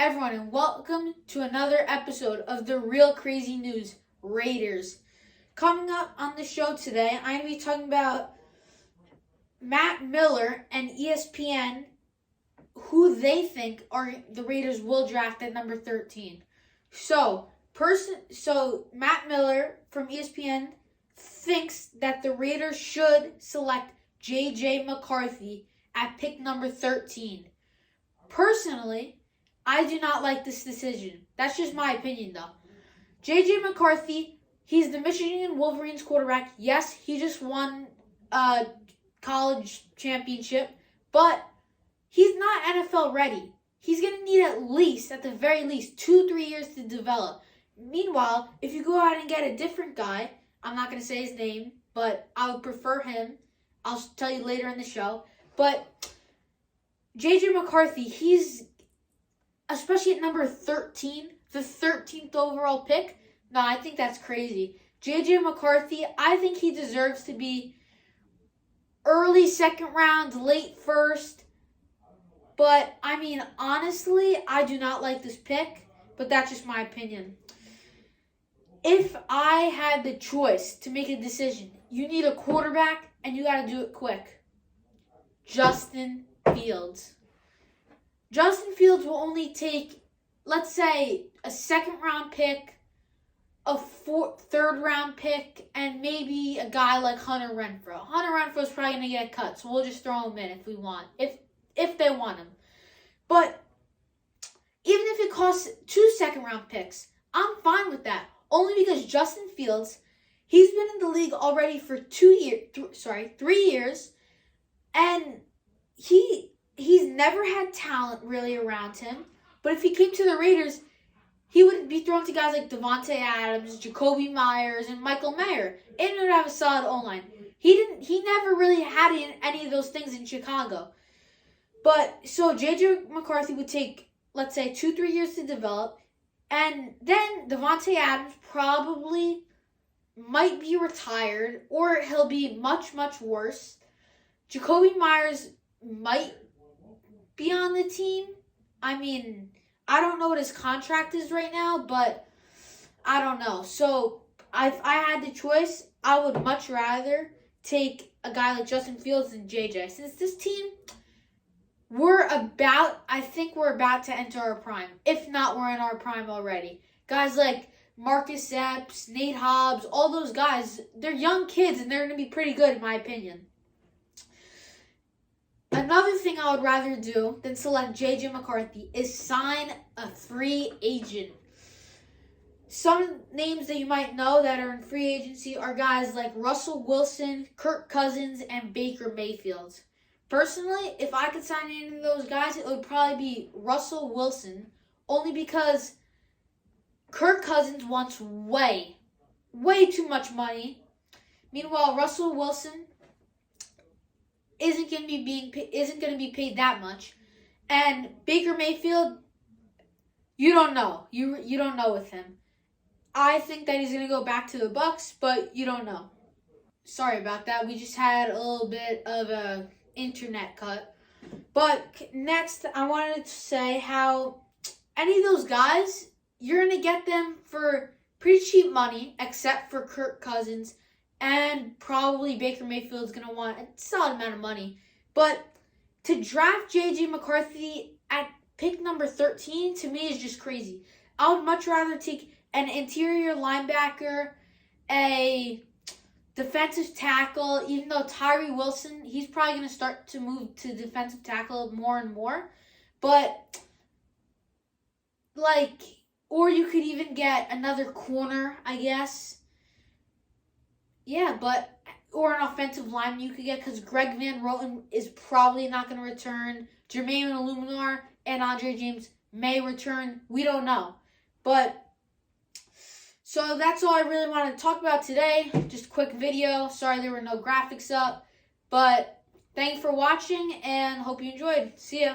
everyone, and welcome to another episode of the Real Crazy News Raiders. Coming up on the show today, I'm going to be talking about Matt Miller and ESPN, who they think are the Raiders will draft at number 13. So Matt Miller from ESPN thinks that the Raiders should select JJ McCarthy at pick number 13. Personally, I do not like this decision. That's just my opinion, though. JJ McCarthy, he's the Michigan Wolverines quarterback. Yes, he just won a college championship, but he's not NFL ready. He's going to need at the very least, 2-3 years to develop. Meanwhile, if you go out and get a different guy, I'm not going to say his name, but I would prefer him. I'll tell you later in the show. But JJ McCarthy, he's, especially at number 13, the 13th overall pick. No, I think that's crazy. JJ McCarthy, I think he deserves to be early second round, late first. But, I mean, honestly, I do not like this pick, but that's just my opinion. If I had the choice to make a decision, you need a quarterback and you got to do it quick. Justin Fields. Justin Fields will only take, let's say, a second-round pick, a third-round pick, and maybe a guy like Hunter Renfrow. Hunter Renfrow's probably going to get cut, so we'll just throw him in if we want, if they want him. But even if it costs 2 second-round picks, I'm fine with that. Only because Justin Fields, he's been in the league already for 3 years, and he's never had talent really around him. But if he came to the Raiders, he would be thrown to guys like Davante Adams, Jacoby Myers, and Michael Mayer, and he would have a solid O-line. He never really had any of those things in Chicago. But so JJ McCarthy would take, let's say, 2-3 years to develop, and then Davante Adams probably might be retired, or he'll be much, much worse. Jacoby Myers might be on the team. I mean, I don't know what his contract is right now, but I don't know. So if I had the choice, I would much rather take a guy like Justin Fields than JJ. Since this team, I think we're about to enter our prime. If not, we're in our prime already. Guys like Marcus Epps, Nate Hobbs, all those guys, they're young kids and they're going to be pretty good in my opinion. Another thing I would rather do than select JJ McCarthy is sign a free agent. Some names that you might know that are in free agency are guys like Russell Wilson, Kirk Cousins, and Baker Mayfield. Personally, if I could sign any of those guys, it would probably be Russell Wilson, only because Kirk Cousins wants way too much money. Meanwhile, Russell Wilson isn't going to be paid that much, and Baker Mayfield, you don't know. You don't know with him. I think that he's going to go back to the Bucs, but you don't know. Sorry about that. We just had a little bit of a internet cut. But next, I wanted to say how any of those guys, you're going to get them for pretty cheap money, except for Kirk Cousins, and probably Baker Mayfield's going to want a solid amount of money. But to draft JJ McCarthy at pick number 13, to me, is just crazy. I would much rather take an interior linebacker, a defensive tackle, even though Tyree Wilson, he's probably going to start to move to defensive tackle more and more. But, or you could even get another corner, I guess. Yeah, or an offensive lineman you could get, because Greg Van Roten is probably not going to return. Jermaine Illuminar and Andre James may return. We don't know. But so that's all I really wanted to talk about today. Just a quick video. Sorry there were no graphics up. But thank you for watching and hope you enjoyed. See ya.